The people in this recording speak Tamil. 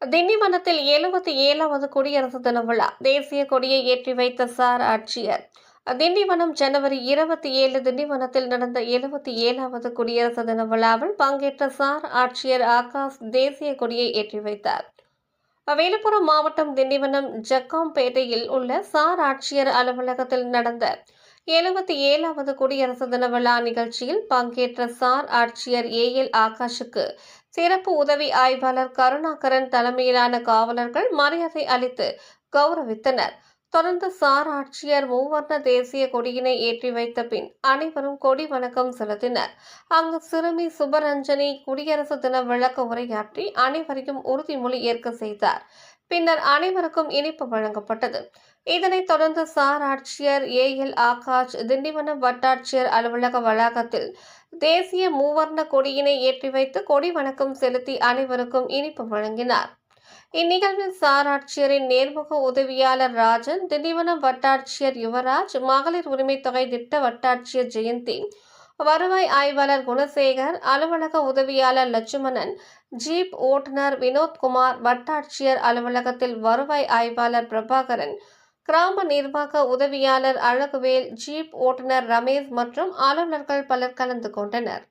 திண்டிவனத்தில் 77வது குடியரசு தின விழா தேசிய கொடியை ஏற்றி வைத்த சார் ஆட்சியர். திண்டிவனம் ஜனவரி 27 திண்டிவனத்தில் நடந்த 77வது குடியரசு தின விழாவில் பங்கேற்ற சார் ஆட்சியர் ஆகாஷ் தேசிய கொடியை ஏற்றி வைத்தார். விழுப்புரம் மாவட்டம் திண்டிவனம் ஜக்காம்பேட்டையில் உள்ள சார் ஆட்சியர் அலுவலகத்தில் நடந்த 77வது குடியரசு தின விழா நிகழ்ச்சியில் பங்கேற்ற சார் ஆட்சியர் ஏஎல் ஆகாஷுக்கு சிறப்பு உதவி ஆய்வாளர் கருணாகரன் தலைமையிலான காவலர்கள் மரியாதை அளித்து கௌரவித்தனர். தொடர்ந்து சார் ஆட்சியர் மூவர்ண தேசிய கொடியினை ஏற்றி வைத்த பின் அனைவரும் கொடி வணக்கம் செலுத்தினர். அங்கு சிறுமி சுபரஞ்சனி குடியரசு தின விளக்க உரையாற்றி அனைவரையும் உறுதிமொழி ஏற்க செய்தார். பின்னர் அனைவருக்கும் இனிப்பு வழங்கப்பட்டது. இதனைத் தொடர்ந்து சார் ஆட்சியர் ஏஎல் ஆகாஷ் திண்டிவனம் வட்டாட்சியர் அலுவலக வளாகத்தில் தேசிய மூவர்ண கொடியினை ஏற்றி வைத்து கொடி வணக்கம் செலுத்தி அனைவருக்கும் இனிப்பு வழங்கினார். இந்நிகழ்வில் சார் ஆட்சியரின் நேர்முக உதவியாளர் ராஜன், திண்டிவனம் வட்டாட்சியர் யுவராஜ், மகளிர் உரிமை தொகை திட்ட வட்டாட்சியர் ஜெயந்தி, வருவாய் ஆய்வாளர் குணசேகர், அலுவலக உதவியாளர் லட்சுமணன், ஜீப் ஓட்டுநர் வினோத்குமார், வட்டாட்சியர் அலுவலகத்தில் வருவாய் ஆய்வாளர் பிரபாகரன், கிராம நிர்வாக உதவியாளர் அழகுவேல், ஜீப் ஓட்டுநர் ரமேஷ் மற்றும் அலுவலர்கள் பலர் கலந்து கொண்டனர்.